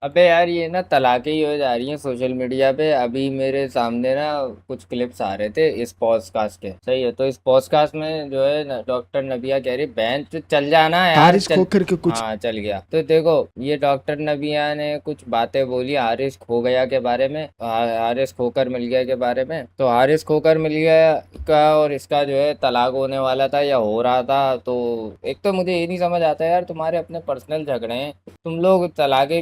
अबे यार ये ना तलाकें ही हो जा रही हैं सोशल मीडिया पे। अभी मेरे सामने ना कुछ क्लिप्स आ रहे थे इस पॉडकास्ट के, सही है। तो इस पॉडकास्ट में जो है ना डॉक्टर नबिया कह रही बहन तो चल जाना यार हारिस चल। खोखर के कुछ। हाँ चल गया। तो देखो ये डॉक्टर नबिया ने कुछ बातें बोली हारिस खो गया के बारे में, हारिस खोकर मिल गया के बारे में। तो हारिस खोकर मिल गया का और इसका जो है तलाक होने वाला था या हो रहा था। तो एक तो मुझे ये नहीं समझ आता यार, तुम्हारे अपने पर्सनल झगड़े हैं, तुम लोग तलाके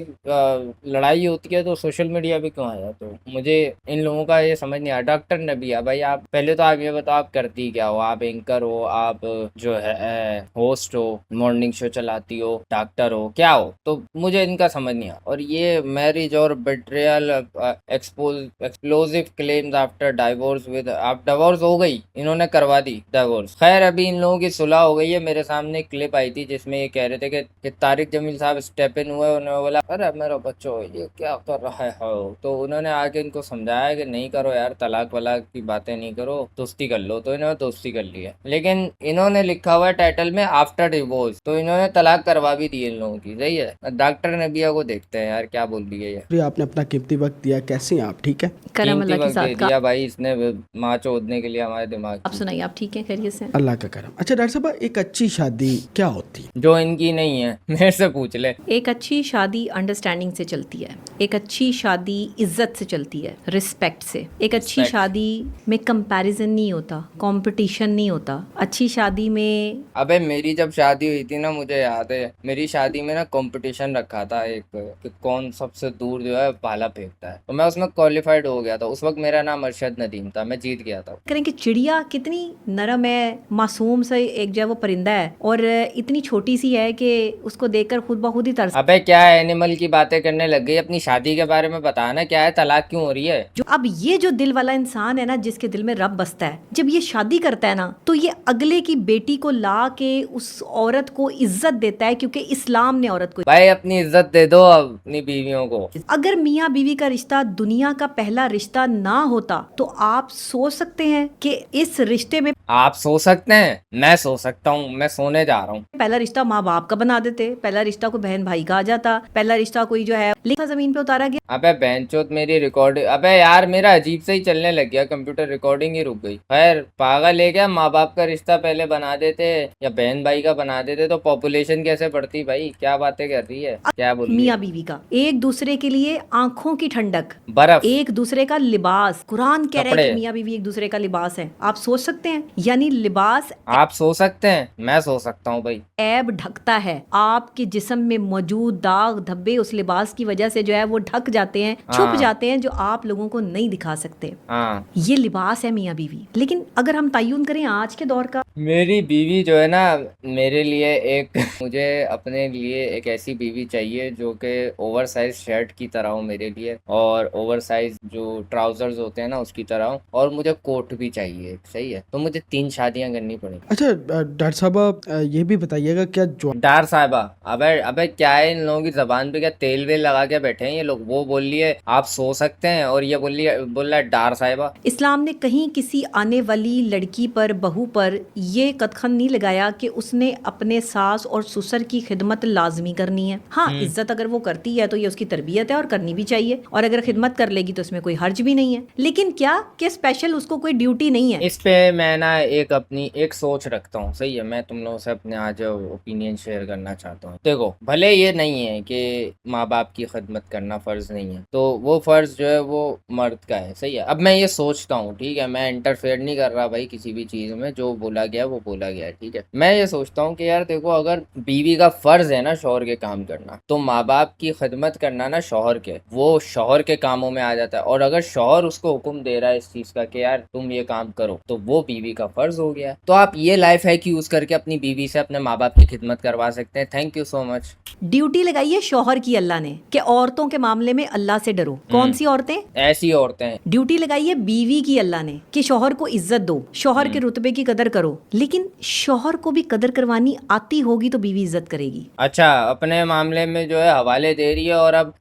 लड़ाई होती है तो सोशल मीडिया पे क्यों आया। तो मुझे इन लोगों का ये समझ नहीं आया। डॉक्टर नबिया भाई आप पहले तो आप ये बताओ आप करती क्या हो। आप एंकर हो, आप जो है होस्ट हो, मॉर्निंग शो चलाती हो, डॉक्टर हो, क्या हो। तो मुझे इनका समझ नहीं आया। और ये मैरिज और betrayal explosive claims after divorce with, आप डिवोर्स हो गई, इन्होंने करवा दी डिवोर्स। खैर अभी इन लोगों की सुलह हो गई है। मेरे सामने एक क्लिप आई थी जिसमें ये कह रहे थे कि तारिक जमील साहब स्टेप इन हुए, उन्होंने बोला अरे मेरा बच्चों ये क्या कर रहा है हो। तो उन्होंने आके इनको समझाया कि नहीं करो यार, तलाक वलाक की बातें नहीं करो, दोस्ती कर लो। तो इन्होंने दोस्ती कर ली है, लेकिन इन्होंने लिखा हुआ है टाइटल में आफ्टर डिवोर्स, तो इन्होंने तलाक करवा भी दी इन लोगों की, सही है। डॉक्टर नबिया को देखते हैं यार क्या बोल रही है ये। आपने अपना कीमती वक्त दिया, कैसे हैं आप? ठीक है? करम कीमती अल्लाह के वक्त दे साथ का। दिया भाई इसने, माँ चोदने के लिए हमारे दिमाग आप की। सुनाइए, आप ठीक हैं, खैरियत से हैं? अल्लाह का करम। अच्छा डॉक्टर साहब, एक अच्छी शादी क्या होती है? जो इनकी नहीं है मेरे से पूछ ले। एक अच्छी शादी अंडरस्टैंडिंग से चलती है। एक अच्छी शादी इज्जत से चलती है, रिस्पेक्ट से। एक अच्छी रिस्पेक्ट। शादी में कंपैरिजन नहीं होता, कंपटीशन नहीं होता। अच्छी शादी में अबे मेरी जब शादी हुई थी ना, मुझे याद है मेरी शादी में ना कंपटीशन रखा था एक, कि कौन सबसे दूर जो है भाला फेंकता है। तो मैं उसमें क्वालिफाइड हो गया था। उस वक्त मेरा नाम अरशद नदीम था, मैं जीत गया था। करें कि चिड़िया कितनी नरम है, मासूम से एक जो है वो परिंदा है, और इतनी छोटी सी है कि उसको देखकर खुद ब खुद ही तरस। अबे क्या एनिमल की बातें करने लग गई, अपनी शादी के बारे में बताना क्या है, तलाक क्यों हो रही है। जो अब ये जो दिल वाला इंसान है ना, जिसके दिल में रब बसता है, जब ये शादी करता है ना, तो ये अगले की बेटी को ला के उस औरत को इज्जत देता है, क्योंकि इस्लाम ने औरत को। भाई अपनी इज्जत दे दो अपनी बीवियों को। अगर मियाँ बीवी का रिश्ता दुनिया का पहला रिश्ता ना होता, तो आप सोच सकते हैं कि इस रिश्ते में आप सो सकते हैं, मैं सो सकता हूँ, मैं सोने जा रहा हूँ। पहला रिश्ता माँ बाप का बना देते, पहला रिश्ता कोई बहन भाई का आ जाता, पहला रिश्ता कोई जो है लिखा जमीन पे उतारा गया। अबे बहनचोद मेरी रिकॉर्डिंग, अबे यार मेरा अजीब से ही चलने लग गया कंप्यूटर, रिकॉर्डिंग ही रुक गई। खैर पागल है क्या, माँ बाप का रिश्ता पहले बना देते या बहन भाई का बना देते तो पॉपुलेशन कैसे बढ़ती। भाई क्या बातें कर रही है, क्या बोल रही है। मियाँ बीवी का एक दूसरे के लिए आंखों की ठंडक, बर्फ, एक दूसरे का लिबास। कुरान कह रहा है कि कपड़े। मियाँ बीवी एक दूसरे का लिबास है। आप सोच सकते हैं, यानी लिबास आप सो सकते हैं, मैं सो सकता हूँ भाई। ऐब ढकता है। आपके जिस्म में मौजूद दाग धब्बे उस लिबास की वजह से जो है वो ढक जाते हैं, छुप हाँ जाते हैं, जो आप लोगों को नहीं दिखा सकते। हाँ। ये लिबास है मियाँ बीवी। लेकिन अगर हम तय्युन करें आज के दौर का, मेरी बीवी जो है ना, मेरे लिए एक मुझे अपने लिए एक ऐसी बीवी चाहिए जो कि ओवर साइज शर्ट की तरह हो मेरे लिए, और ओवर साइज जो ट्राउजर्स होते हैं ना उसकी तरह हो, और मुझे कोट भी चाहिए, सही है। तो मुझे 3 शादियां करनी पड़ेंगी। अच्छा डॉक्टर साहब, ये भी बताइएगा क्या जो डार साहिबा, अबे अबे क्या है इन लोगों की जबान पे, क्या तेल वेल लगा के बैठे हैं ये लोग। वो बोल लिए आप सो सकते हैं और ये बोल रहा है डार साहिबा। इस्लाम ने कहीं किसी आने वाली लड़की पर, बहू पर ये कदखन नहीं लगाया कि उसने अपने सास और ससुर की खिदमत लाजमी करनी है। हाँ, इज्जत अगर वो करती है तो ये उसकी तरबियत है और करनी भी चाहिए, और अगर खिदमत कर लेगी तो उसमें कोई हर्ज भी नहीं है। लेकिन क्या कि स्पेशल उसको कोई ड्यूटी नहीं है। इस पे मैं ना एक अपनी एक सोच रखता हूँ, सही है। मैं तुम लोगों से अपने आज ओपिनियन शेयर करना चाहता हूँ। देखो भले ये नहीं है कि माँ बाप की खिदमत करना फर्ज नहीं है, तो वो फर्ज जो है वो मर्द का है, सही है। अब मैं ये सोचता हूँ, ठीक है, मैं इंटरफेयर नहीं कर रहा भाई किसी भी चीज में, जो बोला गया वो बोला गया, ठीक है। मैं ये सोचता हूँ कि यार देखो, अगर बीवी का फर्ज है ना शौहर के काम करना, तो माँ बाप की खिदमत करना ना शौहर के, वो शौहर के कामों में आ जाता है। और अगर शौहर उसको हुक्म दे रहा है इस चीज का कि यार तुम ये काम करो, तो वो बीवी का फर्ज हो गया। तो आप ये लाइफ हैक यूज करके अपनी बीवी से अपने माँ बाप की खिदमत करवा सकते हैं। Thank you so much. Duty लगाई है शौहर की अल्लाह ने कि औरतों के मामले में अल्लाह से डरो। कौन सी औरतें? ऐसी औरतें। ड्यूटी लगाई है बीवी की अल्लाह ने कि शौहर को इज्जत दो, शौहर के रुतबे की कदर करो। लेकिन शौहर को भी कदर करवानी आती होगी तो बीवी इज्जत करेगी। अच्छा, अपने मामले में जो है हवाले दे रही है, और अब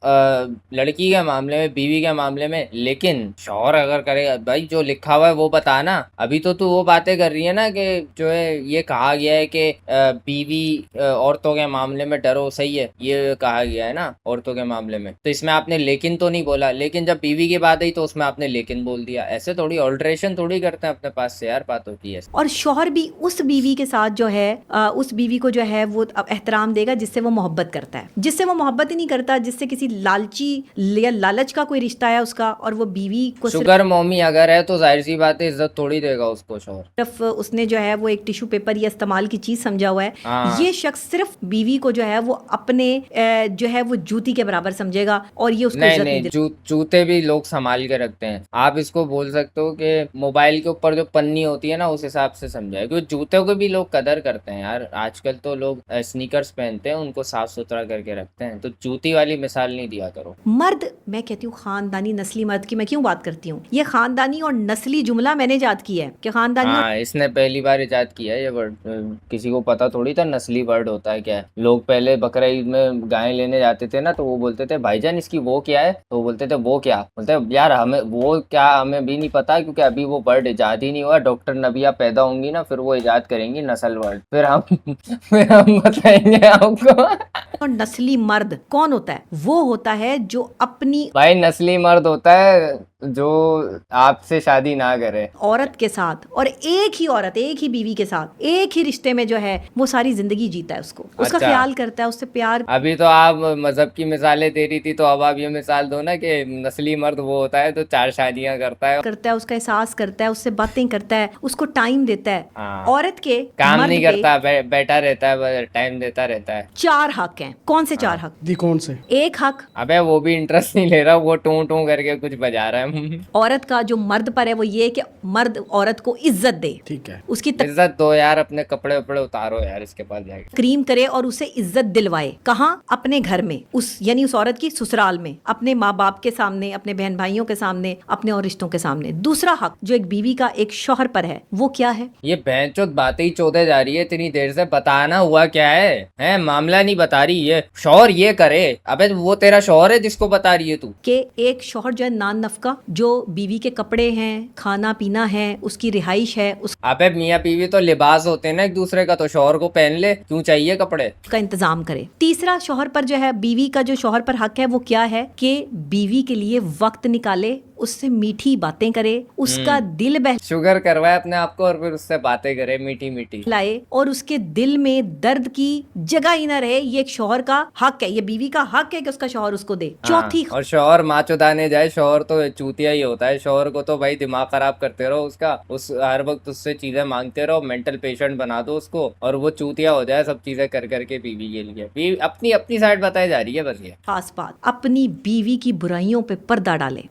लड़की के मामले में, बीवी के मामले में। लेकिन शौहर अगर करेगा, भाई जो लिखा हुआ है वो बताना। अभी तो तू वो बातें कर रही है ना कि जो है ये कहा गया है कि बीवी औरतों के मामले में डरो, सही है, ये कहा गया है ना। औरतों के मामले में, तो इसमें आपने लेकिन तो नहीं बोला, लेकिन जब बीवी की बात आई तो उसमें आपने लेकिन बोल दिया। ऐसे थोड़ी ऑल्ट्रेशन थोड़ी करते हैं अपने पास से यार, बात होती है। और शौहर भी उस बीवी के साथ जो है उस बीवी को जो है वो एहतराम देगा जिससे वो मोहब्बत करता है। जिससे वो मोहब्बत ही नहीं करता, जिससे किसी लालची या लालच का कोई रिश्ता है उसका, और वो बीवी को शुगर मोमी अगर है तो जाहिर सी बात है इज्जत थोड़ी देगा उसको शौहर। सिर्फ उसने जो है वो एक टिश्यू पेपर या इस्तेमाल की चीज समझा हुआ है। हाँ। ये शख्स सिर्फ बीवी को जो है वो अपने जो है वो जूती के बराबर समझेगा और ये उसको नहीं इज्जत नहीं, नहीं जूते भी लोग संभाल के रखते हैं। आप इसको बोल सकते हो कि मोबाइल के ऊपर जो पन्नी होती है ना उस हिसाब से समझाए, क्योंकि जूते को भी लोग कदर करते हैं यार। आजकल तो लोग स्नीकर्स पहनते हैं, उनको साफ सुथरा करके रखते हैं, तो जूती वाली मिसाल नहीं दिया करो। मर्द, मैं कहती हूँ खानदानी नस्ली मर्द की मैं क्यों बात करती हूँ, ये खानदानी और नस्ली जुमला मैंने इजाद किया है कि खानदानी और हाँ, इसने पहली बार इजाद किया है ये वर्ड। किसी को पता थोड़ी था नस्ली वर्ड होता है क्या है। लोग पहले बकरा ईद में गायें लेने जाते थे ना, तो वो बोलते थे भाईजान इसकी वो क्या है, तो वो बोलते थे वो क्या, बोलते यार हमें वो क्या हमें भी नहीं पता, क्योंकि अभी वो वर्ड इजाद ही नहीं हुआ। डॉक्टर नबिया पैदा होंगी ना, फिर वो इजाद करेंगी नस्ल वर्ड, फिर हम बताएंगे आपको। और नस्ली मर्द कौन होता है? वो होता है जो अपनी भाई नस्ली मर्द होता है जो आपसे शादी ना करे, औरत के साथ, और एक ही औरत, एक ही बीवी के साथ, एक ही रिश्ते में जो है वो सारी जिंदगी जीता है, उसको उसका अच्छा। ख्याल करता है, उससे प्यार अभी तो आप मजहब की मिसालें दे रही थी, तो अब आप ये मिसाल दो ना कि नस्ली मर्द वो होता है तो 4 शादियां करता है। उसका एहसास करता है, उससे बातें करता है, उसको टाइम देता है। हाँ। औरत के काम मर्द नहीं पे करता, बैठा रहता है, टाइम देता रहता है। 4 हक हैं। कौन से 4 हक? जी कौन से? एक हक अबे वो भी इंटरेस्ट नहीं ले रहा, वो टू टू करके कुछ बजा रहा है। औरत का जो मर्द पर है वो ये कि मर्द औरत को इज्जत दे, ठीक है। उसकी इज्जत दो यार, अपने कपड़े वपड़े उतारो यार, इसके पास जाके। तकरीम करे और उसे इज्जत दिलवाए। कहाँ? अपने घर में, उस यानी उस औरत की ससुराल में, अपने माँ बाप के सामने, अपने बहन भाइयों के सामने, अपने और रिश्तों के सामने। दूसरा हक जो एक बीवी का एक शौहर पर है वो क्या है? ये बहनचोद बातें ही चौधे जा रही है इतनी देर से, बताना हुआ क्या है मामला नहीं बता रही है। शौहर ये करे, अबे वो तेरा शौहर है जिसको बता रही है तू। कि एक शौहर जो है नान नफका, जो बीवी के कपड़े हैं, खाना पीना है, उसकी रिहाइश है, अबे मियाँ बीवी तो लिबास होते हैं ना एक दूसरे का, तो शौहर को पहन ले, क्यों चाहिए कपड़े। उसका इंतजाम करे। तीसरा शौहर पर जो है, बीवी का जो शौहर पर हक है वो क्या है कि बीवी के लिए वक्त निकाले, उससे मीठी बातें करे, उसका दिल शुगर करवाए अपने आप को और फिर उससे बातें करे मीठी मीठी लाए, और उसके दिल में दर्द की जगह ही ना रहे। ये एक शौहर का हक है, ये बीवी का हक है कि उसका शौहर उसको दे। चौथी और शौहर माचुदाने जाए, शौहर तो चूतिया ही होता है। शौहर को तो भाई दिमाग खराब करते रहो उसका, उस हर वक्त उससे चीजें मांगते रहो, मेंटल पेशेंट बना दो उसको, और वो चूतिया हो जाए सब चीजें कर करके बीवी के लिए। बीवी अपनी अपनी साइड बताई जा रही है बस ये। खास बात, अपनी बीवी की बुराइयों पे पर्दा डाले।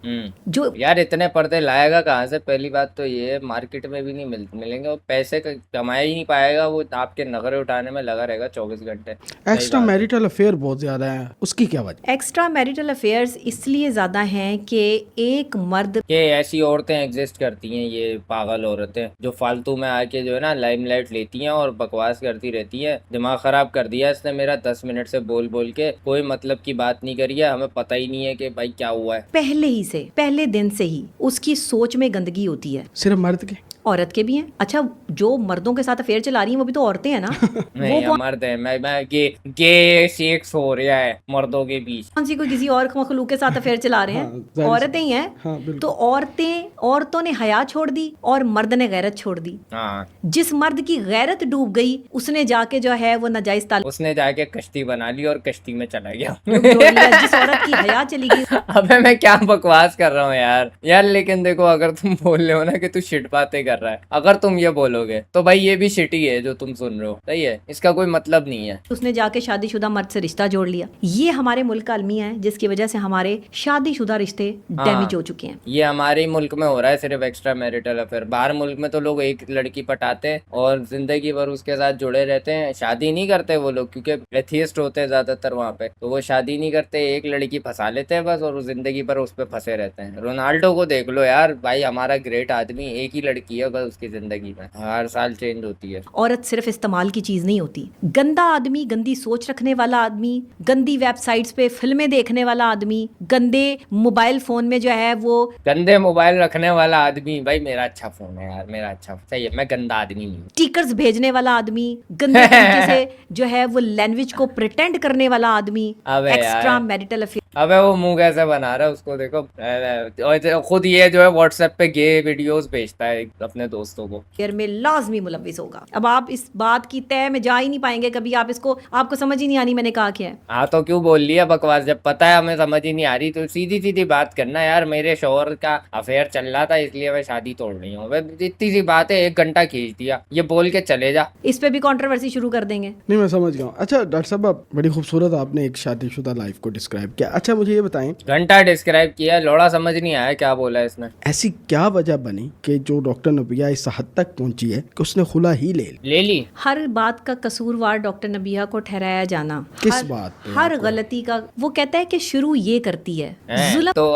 जो यार इतने पर्दे लाएगा कहाँ से? पहली बात तो ये मार्केट में भी नहीं मिलेंगे, और पैसे कमाया ही नहीं पाएगा, वो आपके नखरे उठाने में लगा रहेगा 24 घंटे। एक्स्ट्रा मैरिटल अफेयर बहुत ज्यादा है, उसकी क्या वजह? एक्स्ट्रा मैरिटल अफेयर्स इसलिए ज्यादा हैं कि एक मर्द ये ऐसी औरतें एग्जिस्ट करती हैं, ये पागल औरतें जो फालतू में आके जो है ना लाइमलाइट लेती हैं और बकवास करती रहती हैं। दिमाग खराब कर दिया इसने मेरा 10 मिनट से बोल बोल के, कोई मतलब की बात नहीं करी है, हमें पता ही नहीं है कि भाई क्या हुआ है। पहले दिन से ही उसकी सोच में गंदगी होती है। सिर्फ मर्द के? औरत के भी हैं। अच्छा, जो मर्दों के साथ अफेयर चला रही हैं वो भी तो औरतें हैं ना। नहीं वो मर्द है, मैं गे सेक्स हो रहा है मर्दों के बीच। कौन सी कोई किसी और मखलूक के साथ अफेयर चला रहे हैं? हाँ, औरतें ही हैं। हाँ, बिल्कुल। तो औरतों ने हया छोड़ दी और मर्द ने गैरत छोड़ दी। हाँ, जिस मर्द की गैरत डूब गई उसने जाके जो है वो नाजायज ताल्लुक उसने जाके कश्ती बना ली और कश्ती में चला गया। जोड़ लिया। जिस औरत की हया चली गई अबे मैं क्या बकवास कर रहा हूँ यार। लेकिन देखो, अगर तुम बोल रहे हो ना कि तू शिट बातें कर रहा है, अगर तुम ये बोलोगे तो भाई ये भी शिट ही है जो तुम सुन रहे हो, सही है, इसका कोई मतलब नहीं है। उसने जाके शादीशुदा मर्द से रिश्ता जोड़ लिया। ये हमारे मुल्क का अलमिया है जिसकी वजह से हमारे शादीशुदा रिश्ते डैमेज हो चुके हैं। ये हमारे मुल्क में हो रहा है सिर्फ एक्स्ट्रा मैरिटल अफेयर। बाहर मुल्क में तो लोग एक लड़की पटाते हैं और जिंदगी भर उसके साथ जुड़े रहते हैं, शादी नहीं करते वो लोग, क्योंकि एथियस्ट होते हैं ज्यादातर वहाँ पे, तो वो शादी नहीं करते, एक लड़की फंसा लेते हैं बस, और जिंदगी भर उस पर फंसे रहते हैं। रोनाल्डो को देख लो यार, भाई हमारा ग्रेट आदमी, एक ही लड़की है बस उसकी जिंदगी में, हर साल चेंज होती है। औरत सिर्फ इस्तेमाल की चीज नहीं होती। गंदा आदमी, गंदी सोच रखने वाला आदमी, गंदी वेबसाइट्स पे फिल्में देखने वाला आदमी, गंदे मोबाइल फोन में जो है वो गंदे मोबाइल रखने वाला आदमी, भाई मेरा अच्छा फोन है यार, मेरा अच्छा सही है, मैं गंदा आदमी नहीं हूँ। स्टिकर्स भेजने वाला आदमी, गंदे तरीके से जो है वो लैंग्वेज को प्रिटेंड करने वाला आदमी, अबे यार। एक्स्ट्रा मैरिटल अफेयर अबे वो मुंह कैसे बना रहा है उसको देखो, और खुद ये जो है व्हाट्सएप पे गे वीडियोस भेजता है अपने दोस्तों को। में लाजमी मुलविस होगा। अब आप इस बात की तय में जा ही नहीं पाएंगे कभी, आप इसको, आपको समझ ही नहीं आनी मैंने कहा क्या है। हाँ तो क्यों बोल लिया बकवास, जब पता है हमें समझ ही नहीं आ रही तो सीधी सीधी बात करना यार। मेरे शौहर का अफेयर चल रहा था इसलिए मैं शादी तोड़ रही हूँ, इतनी सी बात है, 1 घंटा खींच दिया, ये बोल के चले जा। इस पे भी कंट्रोवर्सी शुरू कर देंगे। नहीं मैं समझ गया हूँ। अच्छा डॉक्टर साहब, आप बड़ी खूबसूरत आपने एक शादीशुदा लाइफ को डिस्क्राइब किया। अच्छा मुझे ये बताएं, घंटा डिस्क्राइब किया, लौड़ा समझ नहीं आया क्या बोला इसने। ऐसी क्या वजह बनी कि जो डॉक्टर नबिया इस हद तक पहुंची है कि उसने खुला ही ले ली। हर बात का कसूरवार डॉक्टर नबिया को ठहराया जाना, किस बात पे हर गलती का वो कहता है कि शुरू ये करती है जुल्म। तो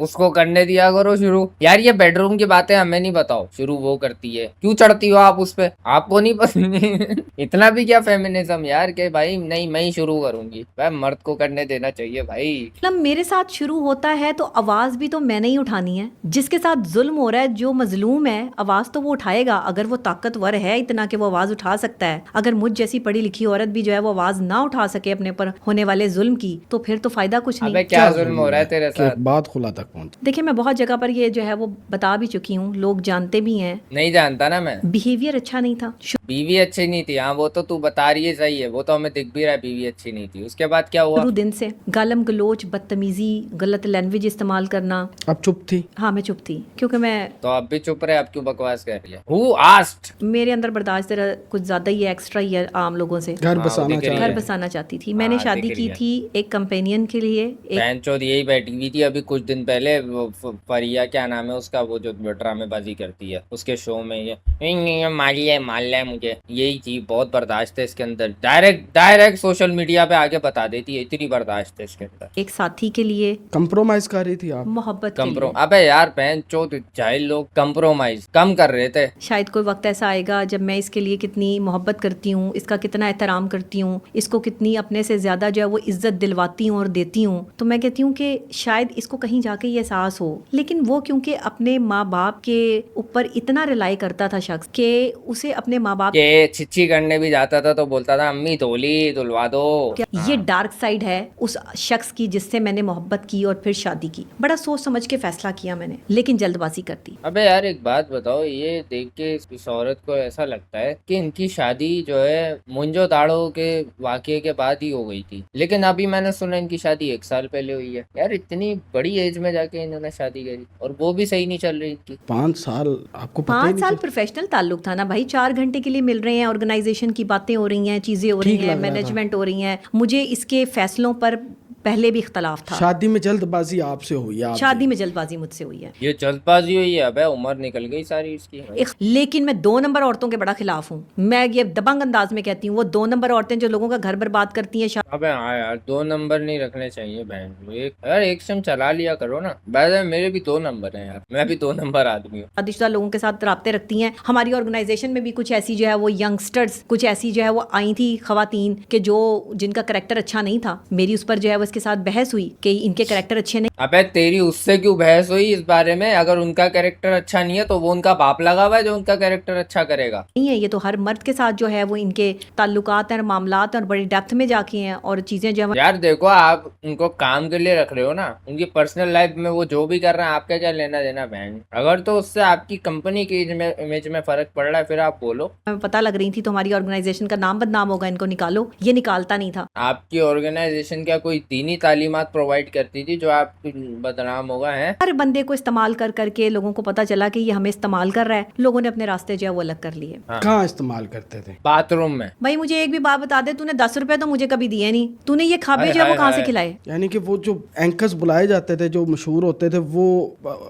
उसको करने दिया करो शुरू यार, ये बेडरूम की बातें हमें नहीं बताओ, शुरू वो करती है, क्यों चढ़ती हो आप उस पे, आपको नहीं पसंद इतना भी क्या फेमिनिज्म यार कि भाई नहीं मैं ही शुरू करूंगी, भाई मर्द को करने देना चाहिए भाई। मतलब मेरे साथ शुरू होता है तो आवाज भी तो मैंने ही उठानी है। जिसके साथ जुल्म हो रहा है, जो मजलूम है, आवाज तो वो उठाएगा अगर वो ताकतवर है इतना कि वो आवाज उठा सकता है। अगर मुझ जैसी पढ़ी लिखी औरत भी जो है वो आवाज ना उठा सके अपने पर होने वाले जुल्म की, तो फिर तो फायदा कुछ नहीं। अबे क्या जुल्म हो रहा है तेरे कि साथ? बात खुला तक पहुंच। देखिए मैं बहुत जगह पर ये जो है वो बता भी चुकी हूँ, लोग जानते भी हैं। नहीं जानता ना मैं। बिहेवियर अच्छा नहीं था। बीवी अच्छी नहीं थी, हाँ वो तो तू बता रही है सही है, वो तो हमें दिख भी रहा है बीवी अच्छी नहीं थी। उसके बाद क्या हुआ? शुरू दिन से गालम गलोच, बदतमीजी, गलत लैंग्वेज इस्तेमाल करना। अब चुप थी? हाँ मैं चुप थी क्योंकि मैं, तो अब भी चुप रहे, अब क्यों बकवास कर रही है? Who asked? मेरे अंदर बर्दाश्त जरा कुछ ज्यादा ही है, एक्स्ट्रा ही है आम लोगों से। घर हाँ, बसाना दिख रही चाहिए। घर बसाना चाहती थी। मैंने हाँ, शादी दिख रही की है। थी एक कंपेनियन के लिए। एक बहनचोद यही बैठी हुई थी अभी कुछ दिन पहले, फरिया क्या नाम है उसका, वो जो ड्रामेबाजी करती है उसके शो में, ये मार लिया मुझे, यही थी। बहुत बर्दाश्त है इसके अंदर, डायरेक्ट सोशल मीडिया पे आके बता देती है, इतनी बर्दाश्त है इसके अंदर। एक साथी के लिए कंप्रोमाइज कर रही थी आप? मोहब्बत के लिए। अबे यार बहनचोद जाहिल लोग कंप्रोमाइज कम कर रहे थे। शायद कोई वक्त ऐसा आएगा जब मैं इसके लिए कितनी मोहब्बत करती हूँ, इसका कितना एहतराम करती हूँ, इसको कितनी अपने से ज्यादा जो है वो इज्जत दिलवाती हूँ और देती हूँ, तो मैं कहती हूँ कि शायद इसको कहीं जाके ये एहसास हो। लेकिन वो क्योंकि अपने माँ बाप के ऊपर इतना रिलाई करता था शख्स कि उसे अपने माँ बाप के छिच्ची करने भी जाता था तो बोलता था अम्मी धोली धुलवा दो। ये डार्क साइड है उस शख्स की जिससे मैंने मोहब्बत की और फिर शादी की। बड़ा सोच समझ के फैसला किया मैंने, लेकिन जल्दबाजी करती। अबे यार एक बात बताओ, ये देख के इस औरत को ऐसा लगता है कि इनकी शादी जो है मुंजो दाड़ो के वाकये के बाद ही हो गई थी, लेकिन अभी मैंने सुना इनकी शादी 1 साल पहले हुई है। यार इतनी बड़ी एज में जाके इन्होंने शादी करी और वो भी सही नहीं चल रही इनकी। 5 साल आपको पता ही 5 नहीं साल चला? प्रोफेशनल ताल्लुक था ना भाई। 4 घंटे के लिए मिल रहे हैं, ऑर्गेनाइजेशन की बातें हो रही हैं, चीजें हो रही ठीक हैं, लग रहा था। मैनेजमेंट हो रही हैं। मुझे इसके फैसलों पर पहले भी इख्तलाफ था। शादी में जल्दबाजी आपसे हुई? आप शादी में जल्दबाजी मुझसे हुई है। ये जल्दबाजी हुई है? अबे उम्र निकल गई सारी इसकी। लेकिन मैं 2 नंबर औरतों के बड़ा खिलाफ हूँ। मैं ये दबंग अंदाज में कहती हूँ, वो 2 नंबर औरतें जो लोगों का घर बर्बाद करती हैं। अबे हाँ यार 2 नंबर नहीं रखने चाहिए बहन, एक सिम चला लिया करो ना। वैसे मेरे भी 2 नंबर हैं यार, मैं भी 2 नंबर आदमी हूँ। शादीशुदा लोगों के साथ राब्ते रखती हैं। हमारी ऑर्गेनाइजेशन में भी कुछ ऐसी जो है वो यंगस्टर्स, कुछ ऐसी जो है वो आई थी खवातीन के जो जिनका करेक्टर अच्छा नहीं था। मेरी उस पर जो है वो इसके साथ बहस हुई कि इनके करेक्टर अच्छे नहीं। अबे तेरी उससे क्यों बहस हुई इस बारे में? अगर उनका कैरेक्टर अच्छा नहीं है तो वो उनका बाप लगा हुआ है जो उनका कैरेक्टर अच्छा करेगा। नहीं है, ये तो हर मर्द के साथ जो है वो इनके ताल्लुकात और मामलात और बड़ी डेप्थ में जाके हैं और चीजें जो है। यार देखो आप उनको काम के लिए रख रहे हो ना, उनकी पर्सनल लाइफ में वो जो भी कर रहे हैं आपका क्या लेना देना बहन? अगर तो उससे आपकी कंपनी की इमेज में फर्क पड़ रहा है फिर आप बोलो। हमें पता लग रही थी तो हमारी ऑर्गेनाइजेशन का नाम बदनाम होगा, इनको निकालो। ये निकालता नहीं था। आपकी ऑर्गेनाइजेशन क्या कोई दीनी तालीमात प्रोवाइड करती थी जो आप बदनाम होगा? है हर बंदे को इस्तेमाल कर करके लोगों को पता चला कि ये हमें इस्तेमाल कर रहा है। लोगों ने अपने रास्ते जो है वो अलग कर लिए। कहाँ इस्तेमाल करते थे? बाथरूम में। भाई मुझे एक भी बात बता दे, तूने 10 रुपए तो मुझे कभी दिए नहीं। तूने ये खाबे जो है वो कहाँ से खिलाए? यानी कि वो जो एंकर्स बुलाए जाते थे जो मशहूर होते थे वो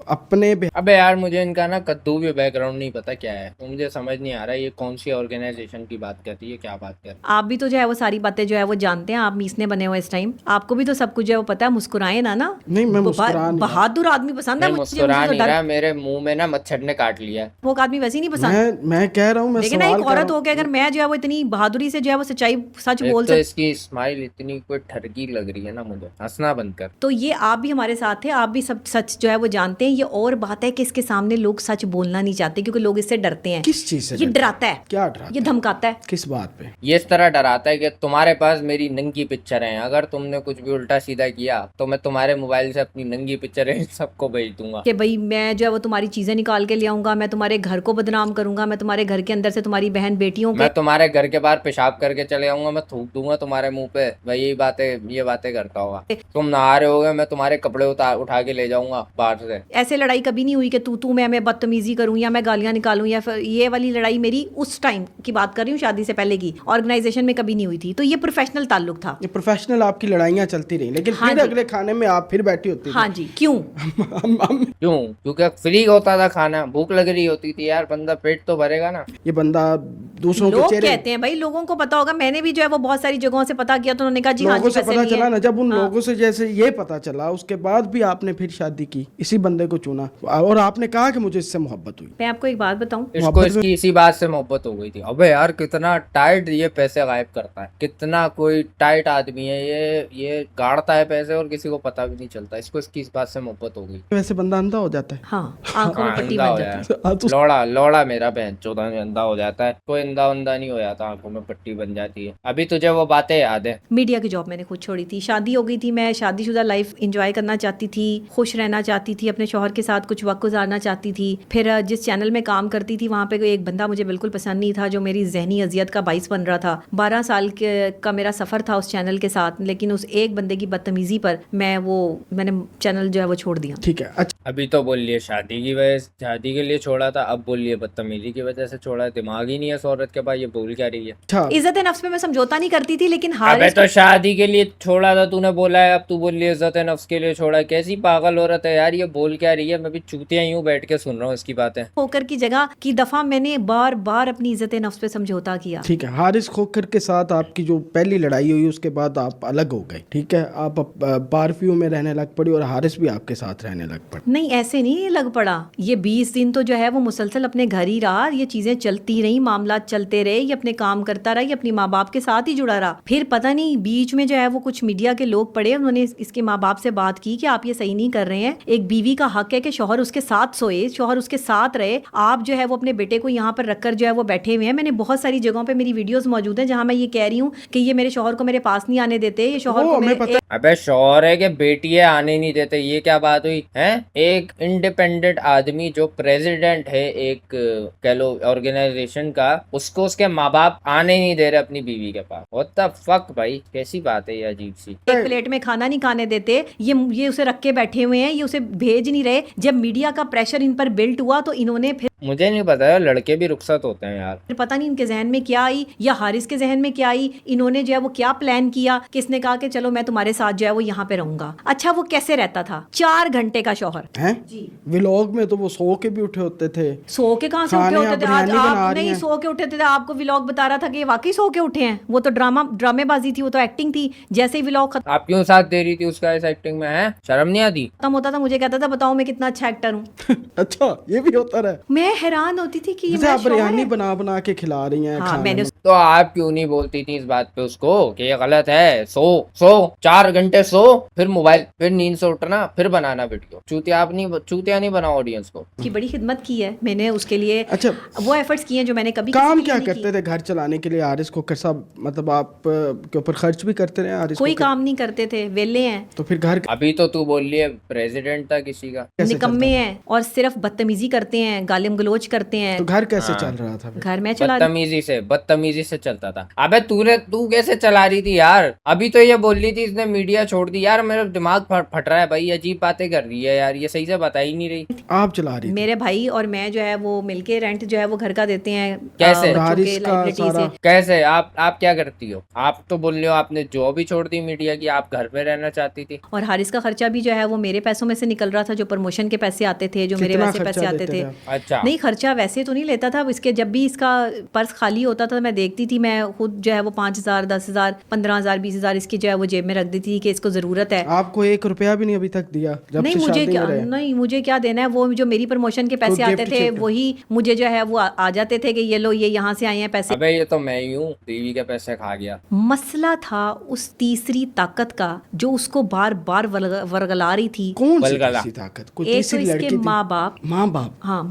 अपने अबे यार मुझे इनका ना कद्दू भी बैकग्राउंड नहीं पता क्या है, तो मुझे समझ नहीं आ रहा ये कौन सी ऑर्गेनाइजेशन की बात करती है, क्या बात कर। आप भी तो जो है वो सारी बातें जो है वो जानते हैं। आप मीसने बने हुए इस टाइम, आपको भी भी तो सब कुछ है वो पता है, मुस्कुराए ना ना। नहीं, मैं मुस्कुरा नहीं रहा। बहादुर आदमी पसंद है मैं मुझे, मुस्कुरा मुझे तो नहीं डर रहा, मेरे मुंह में ना मच्छर ने काट लिया है। वो आदमी वैसे ही नहीं पसंद। मैं कह रहा हूँ, मैं लेकिन ना सवाल एक कर रहा औरत हूँ। हो के अगर मैं जो है वो इतनी बहादुरी से जो है वो सच्चाई सच एक बोल तो सकती, इसकी स्माइल इतनी कोई ठरकी लग रही है ना, मुझे हंसना बंद कर। तो ये आप भी हमारे साथ थे, आप भी सब सच जो है वो जानते हैं। ये और बात है कि इसके सामने लोग सच बोलना नहीं चाहते क्योंकि लोग इससे डरते हैं। किस चीज से ये डरते डराता है, क्या डराता ये है? धमकाता है। किस बात पे? ये इस तरह डराता है कि तुम्हारे पास मेरी नंगी पिक्चर है, अगर तुमने कुछ भी उल्टा सीधा किया तो मैं तुम्हारे मोबाइल से अपनी नंगी पिक्चरें सबको भेज दूंगा। कि भाई मैं जो है वो तुम्हारी चीजें निकाल के ले आऊंगा, मैं तुम्हारे घर को बदनाम करूंगा, मैं तुम्हारे घर के अंदर से तुम्हारी बहन बेटियों के मैं तुम्हारे घर के बाहर पेशाब करके चले आऊंगा, मैं थूक दूंगा तुम्हारे मुंह पे। भाई ये बातें करता होगा। तुम नहा रहे होगे, मैं तुम्हारे कपड़े उठा के ले जाऊंगा बाहर से। ऐसे लड़ाई कभी नहीं हुई कि तू मैं बदतमीजी करूं या मैं गालियां निकालूं, या फिर ये वाली लड़ाई मेरी उस टाइम की बात कर रही हूँ, शादी से पहले की ऑर्गेनाइजेशन में कभी नहीं हुई थी। तो ये प्रोफेशनल ताल्लुक था। ये प्रोफेशनल आपकी लड़ाइयाँ चलती रही, लेकिन हाँ फिर जी। अगले खाने में आप फिर बैठी होती थी। हाँ जी, क्यों? क्यों? क्योंकि फ्री होता था खाना, भूख लग रही होती थी यार, बंदा पेट तो भरेगा ना। ये बंदा दूसरों के लोग चेहरे, कहते हैं भाई, लोगों को पता होगा, मैंने भी जो है वो बहुत सारी जगहों से पता किया तो उन्होंने कहा जी हाँ लोगों जी से पैसे पता नहीं चला है। ना, जब उन हाँ। लोगों से जैसे ये पता चला, उसके बाद भी आपने फिर शादी की, इसी बंदे को चुना और आपने कहा कि मुझे इससे मोहब्बत हुई। मैं आपको एक बात बताऊं, इसको मोहब्बत इसकी इसी बात से मोहब्बत हो गई थी। अबे यार कितना टाइट ये पैसे गायब करता है, कितना कोई टाइट आदमी है ये गाड़ता है पैसे और किसी को पता भी नहीं चलता। इसको इसकी इस बात से मोहब्बत हो गई थी। वैसे बंदा अंधा हो जाता है। हाँ, आंखों में हाँ, पट्टी अंधा बन हो जाती है। जाता हाँ, तो है। लौड़ा मेरा बहन चौदह में अंधा हो जाता है, कोई अंधा नहीं हो जाता, आंखों में पट्टी बन जाती है। अभी तुझे वो बातें याद है? मीडिया की जॉब मैंने खुद छोड़ी थी, शादी हो गई थी, मैं शादीशुदा लाइफ एंजॉय करना चाहती थी, खुश रहना चाहती थी, अपने शौहर के साथ कुछ वक्त गुजारना चाहती थी। फिर जिस चैनल में काम करती थी वहाँ पे कोई एक बंदा मुझे बिल्कुल पसंद नहीं था, जो मेरी जहनी अजियत का बाइस बन रहा था। 12 साल का मेरा सफ़र था उस चैनल के साथ, लेकिन उस एक बंदे की बदतमीजी पर मैंने चैनल जो है वो छोड़ दिया। ठीक है, अच्छा अभी तो बोल लिए शादी के लिए छोड़ा था, अब बोल लिए बदतमीजी की वजह से छोड़ा है। दिमाग ही नहीं है इस औरत के पास, ये बोल क्या रही है? अच्छा। इज्जत नफ्स पे मैं समझौता नहीं करती थी, लेकिन अबे हारिस तो शादी के लिए छोड़ा था तूने बोला है, अब तू बोल रही है इज्जत नफ्स के लिए छोड़ा है। कैसी पागल औरत है यार, ये बोल क्या रही है? मैं भी चूतियां यूं बैठ के सुन रहा हूँ इसकी बातें। खोकर की जगह की दफा मैंने बार बार अपनी इज्जत नफ्स पे समझौता किया। ठीक है, हारिस खोखर के साथ आपकी जो पहली लड़ाई हुई उसके बाद आप अलग हो गए, ठीक है, आप बारफियों में रहने लग पड़ी और हारिस भी आपके साथ रहने लग पड़े। नहीं, ऐसे नहीं लग पड़ा। ये 20 दिन तो जो है वो मुसलसल अपने घर ही रहा, ये चीजें चलती रही, मामला चलते रहे, ये अपने काम करता रहा, ये अपनी माँ बाप के साथ ही जुड़ा रहा। फिर पता नहीं बीच में जो है वो कुछ मीडिया के लोग पड़े, उन्होंने इसके माँ बाप से बात की कि आप ये सही नहीं कर रहे हैं, एक बीवी का हक है कि शौहर उसके साथ सोए, शौहर उसके साथ रहे, आप जो है वो अपने बेटे को यहाँ पर रखकर जो है वो बैठे हुए हैं। मैंने बहुत सारी जगहों पे मेरी वीडियोस मौजूद हैं जहाँ मैं ये कह रही हूँ कि ये मेरे शौहर को मेरे पास नहीं आने देते, ये शौहर को हमें पता अबे शौहर है कि बेटी है आने नहीं देते, ये क्या बात हुई है? एक इंडिपेंडेंट आदमी जो प्रेसिडेंट है एक कह लो ऑर्गेनाइजेशन का, उसको उसके माँ बाप आने नहीं दे रहे अपनी बीवी के पास। व्हाट द फक भाई, कैसी बात है ये अजीब सी। एक प्लेट में खाना नहीं खाने देते, ये उसे रख के बैठे हुए हैं, ये उसे भेज नहीं रहे। जब मीडिया का प्रेशर इन पर बिल्ट हुआ तो इन्होंने फिर मुझे नहीं पता यार, लड़के भी रुखसत होते हैं यार। फिर पता नहीं इनके जहन में क्या आई या हारिस के जहन में क्या आई, इन्होंने जो है वो क्या प्लान किया, किसने कहा कि चलो मैं तुम्हारे साथ जो है वो यहाँ पे रहूंगा। अच्छा, वो कैसे रहता था? 4 घंटे का शौहर हैं जी। व्लॉग में तो वो सो के भी उठे होते थे। सो के कहाँ से उठे खाने होते आप थे? आज बिरयानी बना आप रही नहीं हैं। सो के उठे थे, आपको व्लॉग बता रहा था कि ये वाकई सो के उठे हैं। वो तो ड्रामेबाजी थी, वो तो एक्टिंग थी। जैसे ही व्लॉग खत्म आप क्यों साथ दे रही थी उसका इस एक्टिंग में? है शर्म नहीं आती? होता था मुझे कहता था बताओ मैं कितना अच्छा एक्टर हूँ। अच्छा, ये भी होता रहा। मैं हैरान होती थी कि ये जैसे मेरा आप शौहर बिरयानी है। बना बना के खिला रही हैं हाँ, खाने मैंने में। तो आप क्यों नहीं बोलती थी इस बात पे उसको कि ये गलत है? सो 4 घंटे सो, फिर मोबाइल, फिर नींद से उठना, फिर बनाना वीडियो। चूतिया नहीं बनाओ ऑडियंस को। की बड़ी खिदमत की है मैंने उसके लिए। अच्छा, वो एफर्ट्स किए हैं जो मैंने कभी किसी काम के क्या लिए नहीं करते थे घर चलाने के लिए हारिस खोखर साहब? मतलब आप के ऊपर खर्च भी करते रहे हारिस कोई खोखर? काम नहीं करते थे, वेले हैं, तो फिर घर अभी तो तू बोल रही है प्रेसिडेंट था किसी का। कैसे निकम्मे हैं और सिर्फ बदतमीजी करते हैं, गालिम गलोच करते हैं। तो घर कैसे हाँ। चल रहा था फिर? घर में चला रही बदतमीजी से चलता था। अबे तू कैसे चला रही थी यार? अभी तो ये बोल रही थी इसने मीडिया छोड़ दी। यार मेरा दिमाग फट रहा है भाई, अजीब बातें कर रही है यार, ये सही से बता ही नहीं रही। आप चला रही थी। मेरे भाई और मैं जो है वो मिलके रेंट जो है वो घर का देते हैं कैसे? बच्चों हारिस के का लाइबिलिटी सारा से। कैसे? आप क्या करती हो? आप तो बोल रहे हो आपने जॉब ही छोड़ दी मीडिया की, आप घर में रहना चाहती थी। और हारिस का खर्चा भी जो है वो मेरे पैसों में से निकल रहा था, जो प्रमोशन के पैसे आते थे, जो मेरे कितना वैसे खर्चा पैसे आते देते थे। थे आप? अच्छा। नहीं, खर्चा वैसे तो नहीं लेता था। इसके जब भी इसका पर्स खाली होता था मैं देखती थी, मैं खुद जो है वो 5,000, 10,000, 15,000, 20,000 इसकी जो है वो जेब में रख देती थी कि इसको जरूरत है। आपको 1 रुपया भी नहीं अभी तक दिया जब नहीं से मुझे शादी क्या, में रहे? नहीं मुझे क्या देना है, वो जो मेरी प्रमोशन के पैसे कोई आते gift थे शिफ्ट? वही मुझे जो है वो आ जाते थे कि ये लो, ये यहाँ से आए हैं पैसे। अबे ये तो मैं ही हूँ, देवी के पैसे खा गया। मसला था उस तीसरी ताकत का जो उसको बार बार वरगला रही थी। कौन सी बलगला। तीसरी ताकत? कोई एक तो तीसरी इसके लड़की थी? माँ बाप। माँ बाप? हाँ,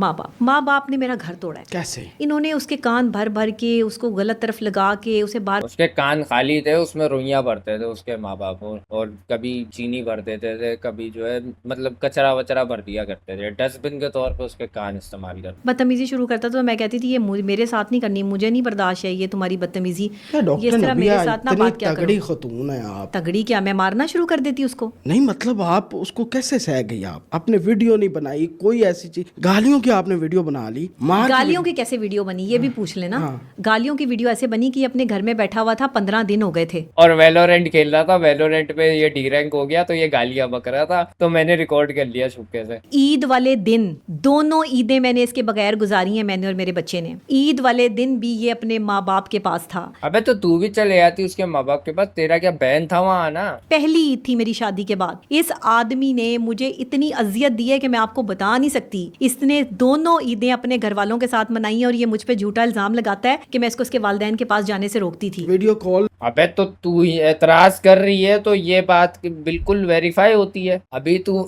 माँ बाप ने मेरा घर तोड़ा है। कैसे? इन्होंने उसके कान भर भर के उसको गलत तरफ लगा के उसे बार उसके कान खाली थे, उसमें रुइयां भरते थे उसके माँ बाप, और कभी चीनी भर देते थे, कभी जो है मतलब कचरा वचरा भर दिया करते थे, डस्टबिन के तौर पे उसके कान इस्तेमाल करते। बदतमीजी शुरू करता तो मैं कहती थी ये मेरे साथ नहीं करनी, मुझे नहीं बर्दाश्त है ये तुम्हारी बदतमीजी। क्या ये डॉक्टर इस तरह नबिया, मेरे साथ ना इतनी बात क्या तगड़ी करो। खतून है आप। तगड़ी क्या, मैं मारना शुरू कर देती उसको। नहीं मतलब आप उसको कैसे सह गई? आप आपने वीडियो नहीं बनाई कोई ऐसी चीज? गालियों की आपने वीडियो बना ली? मार गालियों की कैसे वीडियो बनी ये भी पूछ लेना। हाँ। गालियों की वीडियो ऐसे बनी कि अपने घर में बैठा हुआ था, 15 दिन हो गए थे। और वेलोरेंट खेल रहा था, वेलोरेंट पे ये डी रैंक हो गया तो ये गालियां बक रहा था, तो मैंने रिकॉर्ड कर लिया छुपके से। ईद वाले दिन, दोनों ईदें मैंने इसके बगैर गुजारी हैं, मैंने और मेरे बच्चे ने। ईद वाले दिन भी ये अपने माँ बाप के पास था। अबे तो तू भी चले आती उसके माँ बाप के पास, तेरा क्या बहन था वहाँ ना? पहली ईद थी मेरी शादी के बाद। इस आदमी ने मुझे इतनी अजियत दी है कि मैं आपको बता नहीं सकती। इसने दोनों ईदें अपने घर वालों के साथ मनाई हैं और ये मुझ पे झूठा इल्जाम लगाता है कि मैं इसको उसके वालिदैन के पास जाने से रोकती थी। Video call. अबे तो तू ही एतराज कर रही है तो ये बात बिल्कुल वेरीफाई होती है। अभी तू